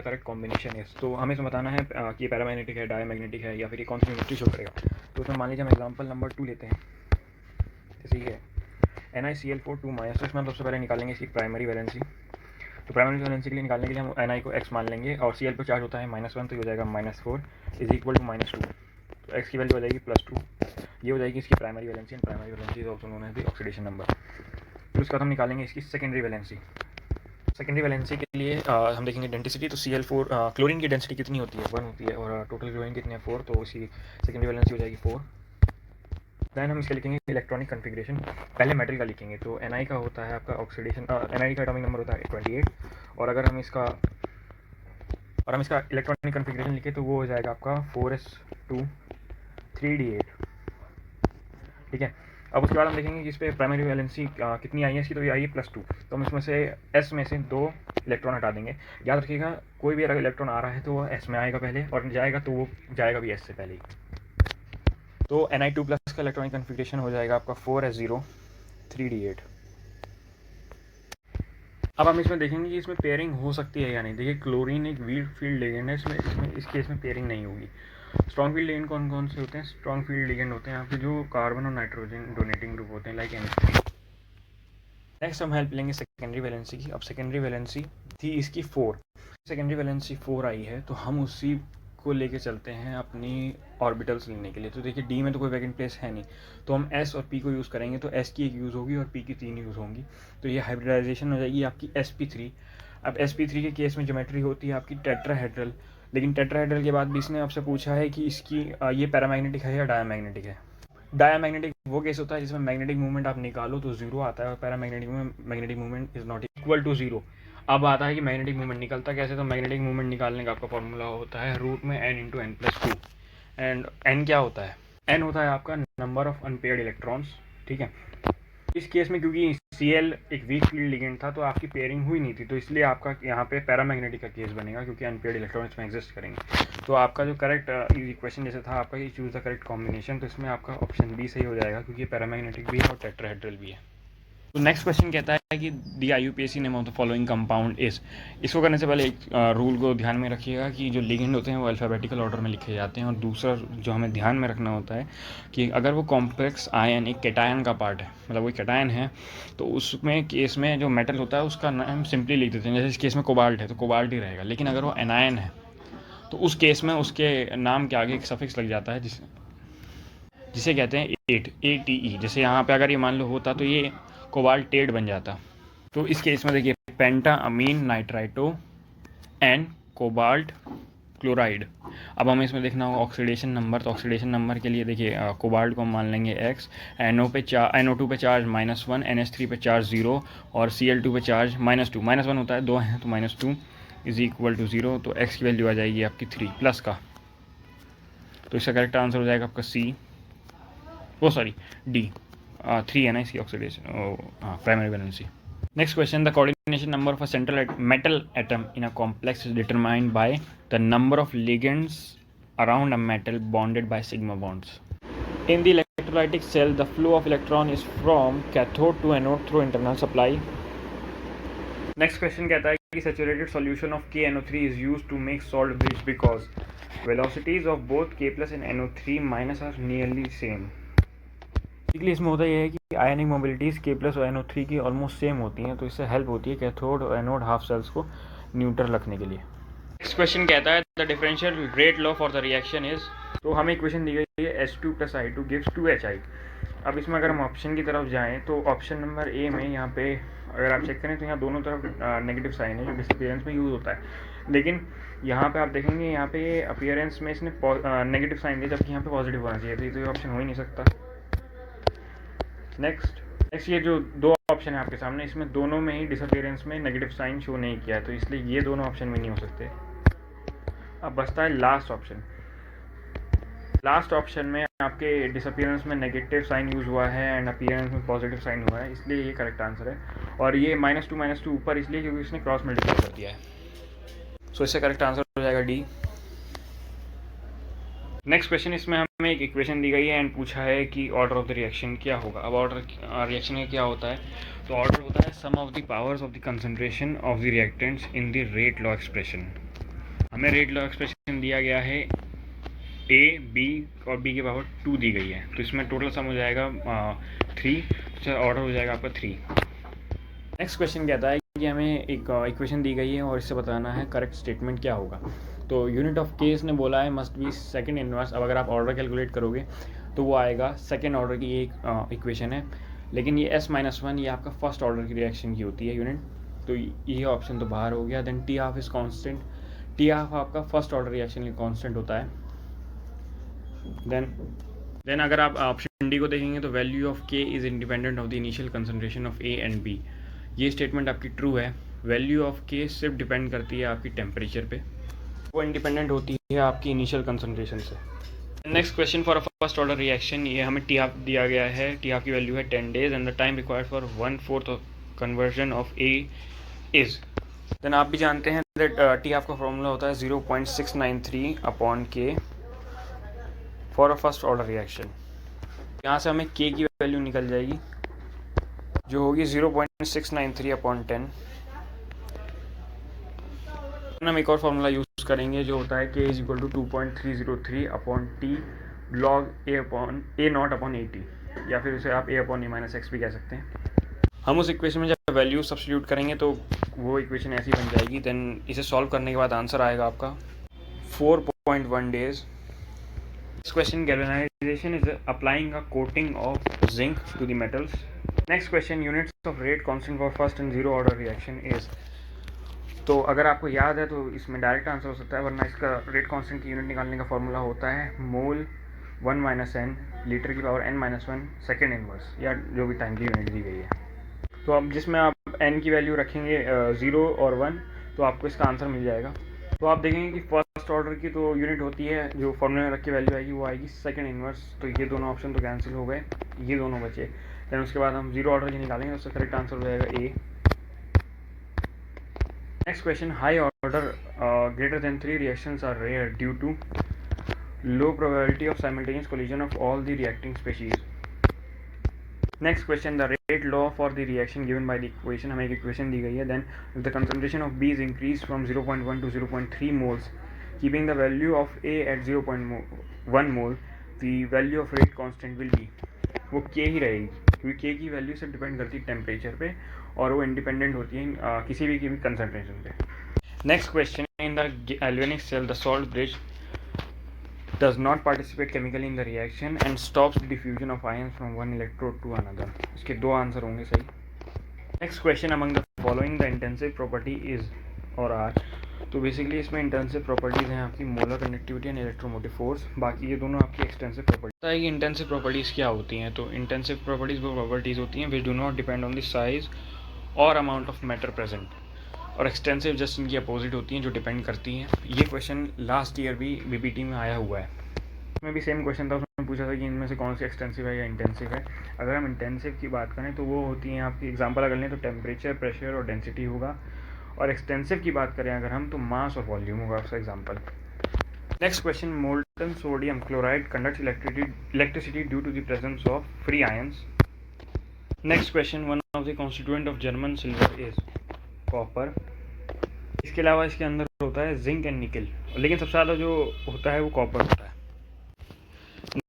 Correct combination is. तो हमें इसमें बताना है कि ये पैरामैग्नेटिक है, डायमैग्नेटिक है, या फिर ये कौन सी केमिस्ट्री शो करेगा। तो उसमें मान लीजिए हम एग्जाम्पल नंबर 2 लेते हैं। जैसे ये है NiCl4 2 माइनस। तो इसमें हम सबसे पहले निकालेंगे इसकी प्राइमरी वैलेंसी। तो प्राइमरी वैलेंसी के लिए निकालने के लिए हम Ni को x मान लेंगे और Cl पर चार्ज होता है -1, तो ये हो जाएगा -4 इज इक्वल टू -2। तो x की वैल्यू हो जाएगी +2। ये हो जाएगी इसकी primary valency, and primary valency is also known as the oxidation number. फिर उसके बाद हम निकालेंगे इसकी सेकेंडरी वैलेंसी। सेकेंडरी वैलेंसी के लिए हम देखेंगे डेंसिटी। तो Cl4 क्लोरीन की डेंसिटी कितनी होती है, 1 होती है, और टोटल क्लोरीन कितने हैं, 4। तो इसकी सेकेंडरी वैलेंसी हो जाएगी 4। दैन हम इसके लिखेंगे इलेक्ट्रॉनिक कन्फिग्रेशन। पहले मेटल का लिखेंगे। तो Ni का होता है आपका ऑक्सीडेशन, Ni का एटॉमिक नंबर होता है 28। और अगर हम इसका इलेक्ट्रॉनिक कन्फिग्रेशन लिखे तो वो हो जाएगा आपका 4s2 3d8। ठीक है। अब उसके बाद हम देखेंगे कि इस पर प्राइमरी वैलेंसी कितनी आई है इसकी। तो ये आई है +2। तो हम इसमें से S में से 2 इलेक्ट्रॉन हटा देंगे। याद रखिएगा, कोई भी अगर इलेक्ट्रॉन आ रहा है तो वो S में आएगा पहले, और जाएगा तो वो जाएगा भी S से पहले ही। तो Ni2+ का इलेक्ट्रॉनिक कन्फिग्रेशन हो जाएगा आपका 4s0 3d8। अब हम इसमें देखेंगे कि इसमें पेयरिंग हो सकती है या नहीं। देखिए, क्लोरीन एक वीक फील्ड लिगेंड है, इसमें इस केस में पेयरिंग नहीं होगी। स्ट्रॉन्ग फील्ड लिगेंड कौन कौन से होते हैं? स्ट्रॉन्ग फील्ड लिगेंड होते हैं आपके जो कार्बन और नाइट्रोजन डोनेटिंग ग्रुप होते हैं, लाइक NH3। नेक्स्ट हम हेल्प लेंगे सेकेंडरी वैलेंसी की। अब सेकेंडरी वैलेंसी थी इसकी 4। सेकेंडरी वैलेंसी 4 आई है, तो हम उसी को लेके चलते हैं अपनी ऑर्बिटल्स लेने के लिए। तो देखिए, डी में तो कोई वैकेंट प्लेस है नहीं, तो हम S और P को यूज़ करेंगे। तो S की 1 यूज़ होगी और P की 3 यूज़ होंगी। तो ये हाइब्रिडाइजेशन हो जाएगी आपकी sp3। अब sp3 के केस में ज्योमेट्री होती है आपकी टेट्राहेड्रल। लेकिन टेट्राहेड्रल के बाद भी इसने आपसे पूछा है कि इसकी ये पैरामैग्नेटिक है या डायमैग्नेटिक है। डायमैग्नेटिक वो केस होता है जिसमें मैग्नेटिक मूवमेंट आप निकालो तो 0 आता है, और पैरामैग्नेटिक में magnetic movement is not equal to 0। अब आता है कि मैग्नेटिक मूवमेंट निकलता कैसे। तो मैग्नेटिक मूवमेंट निकालने का आपका फॉर्मूला होता है रूट में n × n+2। एंड n क्या होता है? n होता है आपका नंबर ऑफ अनपेयर्ड इलेक्ट्रॉन्स। ठीक है। इस केस में क्योंकि Cl एक वीक फील्ड लिगेंड था, तो आपकी पेयरिंग हुई नहीं थी, तो इसलिए आपका यहाँ पे पैरामैग्नेटिक का केस बनेगा, क्योंकि अनपेयर्ड इलेक्ट्रॉन इसमें एग्जिस्ट करेंगे। तो आपका जो करेक्ट इक्वेशन जैसे था आपका, ये चूज़ द करेक्ट कॉम्बिनेशन, तो इसमें आपका ऑप्शन बी सही हो जाएगा, क्योंकि पैरामैग्नेटिक भी है और टेट्राहेड्रल भी है। तो नेक्स्ट क्वेश्चन कहता है कि दी IUPAC name of the following compound is. इसको करने से पहले एक रूल को ध्यान में रखिएगा कि जो लिगेंड होते हैं वो अल्फ़ाबेटिकल ऑर्डर में लिखे जाते हैं। और दूसरा जो हमें ध्यान में रखना होता है कि अगर वो कॉम्प्लेक्स आयन एक कैटायन का पार्ट है, मतलब वो कैटायन है, तो उसमें केस में जो मेटल होता है उसका नाम सिंपली लिख देते हैं। जैसे इस केस में कोबाल्ट है तो कोबाल्ट ही रहेगा। लेकिन अगर वो एनायन है तो उस केस में उसके नाम के आगे एक सफिक्स लग जाता है जिसे कहते हैं ATE। जैसे यहाँ पे अगर ये मान लो होता तो ये कोबाल्टेट बन जाता। तो इस केस में देखिए, पेंटा अमीन नाइट्राइटो एंड कोबाल्ट क्लोराइड। अब हमें इसमें देखना होगा ऑक्सीडेशन नंबर। तो ऑक्सीडेशन नंबर के लिए देखिए, कोबाल्ट को हम मान लेंगे x, NO2 पे चार्ज -1, NH3 पे चार्ज 0, और Cl2 पे चार्ज -2। -1 होता है, 2 हैं तो -2 इज इक्वल टू 0। तो x की वैल्यू आ जाएगी आपकी 3 प्लस का। तो इसका करेक्ट आंसर हो जाएगा आपका D। 3 है ना इसकी oxidation, primary valency. Next question, the coordination number of a central metal atom in a complex is determined by the number of ligands around a metal bonded by sigma bonds. In the electrolytic cell, the flow of electron is from cathode to anode through internal supply. Next question कहता है कि saturated solution of KNO3 is used to make salt bridge because velocities of both K+ and NO3- are nearly same. Basically इसमें होता यह है कि आयनिक मोबिलिटीज़ K+ और NO3 की ऑलमोस्ट सेम होती हैं, तो इससे हेल्प होती है कैथोड और एनोड हाफ सेल्स को न्यूट्रल रखने के लिए। नेक्स्ट क्वेश्चन कहता है the differential rate law for the reaction is. तो हमें इक्वेशन दी गई है H2 + I2 गिव्स 2HI। अब इसमें अगर हम ऑप्शन की तरफ जाएँ तो ऑप्शन नंबर ए में यहाँ पे अगर आप चेक करें तो यहाँ दोनों तरफ नेगेटिव साइन है, जो डिसअपियरेंस में यूज़ होता है। लेकिन यहाँ पे आप देखेंगे, यहाँ पे अपीयरेंस में इसने नेगेटिव साइन दिया, जबकि यहाँ पे पॉजिटिव होना चाहिए, तो ये ऑप्शन हो ही नहीं सकता। नेक्स्ट ये जो 2 ऑप्शन है आपके सामने, इसमें दोनों में ही डिसअपियरेंस में नेगेटिव साइन शो नहीं किया है, तो इसलिए ये दोनों ऑप्शन भी नहीं हो सकते। अब बचता है लास्ट ऑप्शन। लास्ट ऑप्शन में आपके डिसअपियरेंस में नेगेटिव साइन यूज़ हुआ है एंड अपीयरेंस में पॉजिटिव साइन हुआ है, इसलिए ये करेक्ट आंसर है। और ये -2 ऊपर इसलिए क्योंकि इसने क्रॉस मल्टीप्लाई कर दिया है। सो इससे करेक्ट आंसर हो जाएगा D। नेक्स्ट क्वेश्चन, इसमें हमें एक इक्वेशन दी गई है एंड पूछा है कि ऑर्डर ऑफ द रिएक्शन क्या होगा। अब ऑर्डर रिएक्शन का क्या होता है? तो ऑर्डर होता है sum of the powers of the concentration of the reactants in the rate law expression. हमें रेट लॉ एक्सप्रेशन दिया गया है a b और b की पावर 2 दी गई है, तो इसमें टोटल सम हो जाएगा 3, तो ऑर्डर हो जाएगा आपका 3। नेक्स्ट क्वेश्चन कहता है कि हमें एक इक्वेशन दी गई है और इससे बताना है करेक्ट स्टेटमेंट क्या होगा। तो यूनिट ऑफ केस ने बोला है मस्ट बी सेकंड इनवर्स। अब अगर आप ऑर्डर कैलकुलेट करोगे तो वो आएगा सेकंड ऑर्डर की एक इक्वेशन है, लेकिन ये S-1 ये आपका फर्स्ट ऑर्डर की रिएक्शन की होती है यूनिट, तो ये ऑप्शन तो बाहर हो गया। Then T half is constant, T half आपका फर्स्ट ऑर्डर रिएक्शन की कांस्टेंट होता है। देन अगर आप ऑप्शन डी को देखेंगे तो value of K is independent of the initial concentration of A and B. ये स्टेटमेंट आपकी ट्रू है। वैल्यू ऑफ के सिर्फ डिपेंड करती है आपकी टेम्परेचर पे, वो इंडिपेंडेंट होती है आपकी इनिशियल कंसनट्रेशन से। Next question for a first order reaction, ये हमें टी हाफ दिया गया है। टी हाफ की वैल्यू है 10 days and the time required for 1/4 conversion of A is. Then आप भी जानते हैं दैट टी हाफ का फॉर्मूला होता है 0.693/K for a first order reaction. यहाँ से हमें K की वैल्यू निकल जाएगी जो होगी 0.693/10। हम एक और फॉर्मूला यूज़ करेंगे जो होता है K is equal to 2.303/T log A0/AT, या फिर उसे आप A/A-x भी कह सकते हैं। हम उस इक्वेशन में जब वैल्यू सब्स्टिट्यूट करेंगे तो वो इक्वेशन ऐसी बन जाएगी। देन इसे सॉल्व करने के बाद आंसर आएगा आपका 4.1 days। This question, galvanization is applying a coating of zinc to the metals. Next question, units of rate constant for first and zero order reaction is। तो अगर आपको याद है तो इसमें डायरेक्ट आंसर हो सकता है, वरना इसका रेट कांस्टेंट की यूनिट निकालने का फॉर्मूला होता है मोल 1 - n लीटर की पावर n-1 सेकेंड इनवर्स, या जो भी टाइम की यूनिट दी गई है। तो अब जिसमें आप n की वैल्यू रखेंगे 0 और 1 तो आपको इसका आंसर मिल जाएगा। तो आप देखेंगे कि फर्स्ट ऑर्डर की तो यूनिट होती है जो फॉर्मूले में रख के वैल्यू आएगी वो आएगी सेकंड इनवर्स, तो ये दोनों ऑप्शन तो कैंसिल हो गए, ये दोनों बचे। देन उसके बाद हम जीरो ऑर्डर की निकालेंगे, उसका करेक्ट आंसर हो जाएगा A. Next question, high order greater than 3 reactions are rare due to low probability of simultaneous collision of all the reacting species. Next question, the rate law for the reaction given by the equation. हमें एक equation दी गई है। Then if the concentration of B is increase from 0.1 to 0.3 moles, keeping the value of A at 0.1 mole, the value of rate constant will be, वो K ही रहेगी, क्योंकि K की value से डिपेंड करती है टेम्परेचर पे और वो इंडिपेंडेंट होती है किसी भी कंसंट्रेशन पे। Next question, in the galvanic cell the salt bridge does not participate chemically in the reaction and stops the diffusion of ions from one electrode to another। इसके दो आंसर होंगे सही। Next question, among the following the intensive property is और are. तो basically इसमें intensive properties हैं आपकी molar conductivity and electromotive force, बाकी ये दोनों आपकी एक्सटेंसिव प्रॉपर्टीज है। कि इंटेंसिव प्रॉपर्टीज़ क्या होती हैं, तो इंटेंसिव प्रॉपर्टीज़ वो प्रॉपर्टीज़ होती हैं which do not depend on the size और अमाउंट ऑफ मैटर प्रेजेंट, और एक्सटेंसिव जस्ट इनकी अपोजिट होती हैं जो डिपेंड करती हैं। ये क्वेश्चन लास्ट ईयर भी बीपीटी में आया हुआ है, इसमें भी सेम क्वेश्चन था। उसमें पूछा था कि इनमें से कौन सी एक्सटेंसिव है या इंटेंसिव है। अगर हम इंटेंसिव की बात करें तो वो होती हैं आपकी, एग्जांपल अगर लें तो टेम्परेचर, प्रेशर और डेंसिटी होगा, और एक्सटेंसिव की बात करें अगर हम तो मास और वॉल्यूम होगा उसका example. Next question, molten sodium chloride conducts electricity due to the presence of free ions. Next question, one of the constituent of German silver is copper. इसके अलावा इसके अंदर होता है जिंक एंड निकल, लेकिन सबसे ज़्यादा जो होता है वो कॉपर होता है।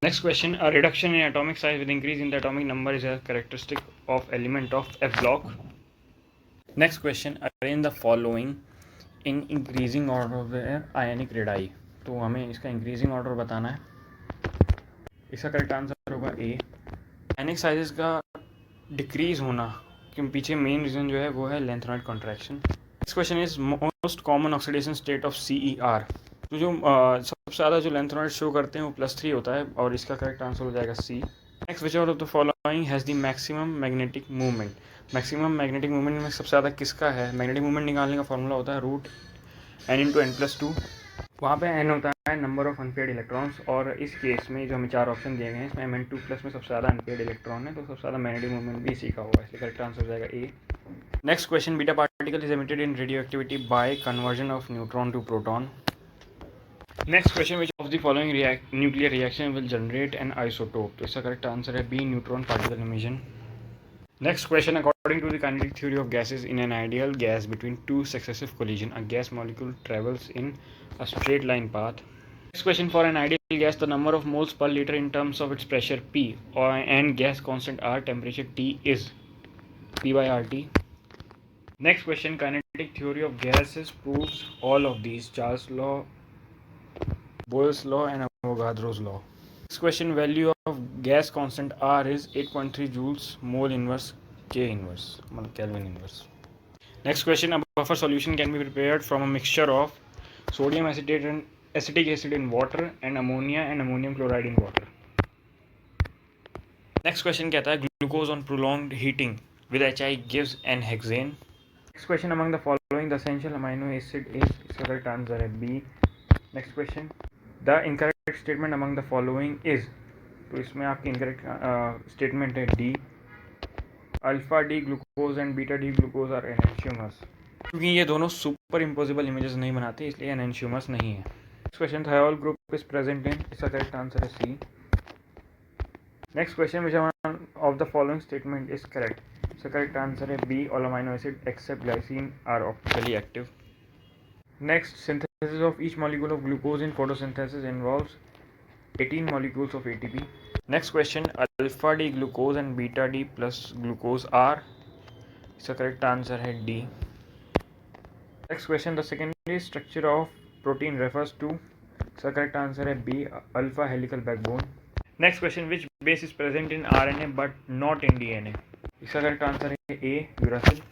Next question, a reduction in atomic size with increase in the atomic number is a characteristic of element of F block. Next question, arrange the following in increasing order of the ionic radii. तो हमें इसका increasing order बताना है। इसका correct answer होगा ए। आयनिक sizes का decrease होना क्योंकि पीछे मेन रीज़न जो है वो है lanthanoid contraction. Next question is most common oxidation state of CER। तो जो सबसे ज़्यादा जो लेंथनॉइड शो करते हैं वो +3 होता है, और इसका करेक्ट आंसर हो जाएगा C. Next, which of the following has the maximum magnetic movement. Maximum magnetic movement में सबसे ज़्यादा किसका है। मैग्नेटिक मूवमेंट निकालने का फॉर्मूला होता है √n/n+2। वहाँ पे n होता है नंबर ऑफ अनपेयर्ड इलेक्ट्रॉन्स, और इस केस में जो हमें 4 ऑप्शन दिए गए हैं इसमें Mn2+ में सबसे ज़्यादा अनपेयर्ड इलेक्ट्रॉन है, तो सबसे ज़्यादा मैग्नेटिक मूवमेंट भी इसी का होगा, इसलिए करेक्ट आंसर हो जाएगा A. Next question, beta particle is emitted in radio activity by conversion of neutron to proton. Next question, which of the following nuclear reaction will generate an isotope. तो इसका correct answer है B, neutron particle emission. Next question, According to the kinetic theory of gases, in an ideal gas between two successive collisions, a gas molecule travels in a straight line path. Next question: for an ideal gas, the number of moles per liter in terms of its pressure P and gas constant R, temperature T is P by RT. Next question: kinetic theory of gases proves all of these: Charles' law, Boyle's law, and Avogadro's law. Next question: value of gas constant R is 8.3 joules mole inverse K inverse, Kelvin inverse. Next question: a buffer solution can be prepared from a mixture of sodium acetate and acetic acid in water and ammonia and ammonium chloride in water. Next question कहता है glucose on prolonged heating with HI gives an hexane. Next question: among the following the essential amino acid is, इसका correct answer है B. Next question: the incorrect statement among the following is, तो इसमें आपकी incorrect statement है D. Alpha D glucose and beta D glucose are enantiomers. क्योंकि ये दोनों super imposable images नहीं बनाते इसलिए एनेंशियोमर्स नहीं है. Next question: thiol group is present in, इसका करेक्ट आंसर है C. Next question: which one of the following statement is correct, इसका करेक्ट आंसर है B. All amino acid except glycine are optically active. Next: synthesis of each molecule of glucose in photosynthesis involves 18 molecules of ATP. Next question: alpha D glucose and beta D plus glucose are, इसका correct answer है D. Next question: the secondary structure of protein refers to, इसका correct answer है B. alpha helical backbone. Next question: which base is present in RNA but not in DNA, इसका correct answer है A. uracil.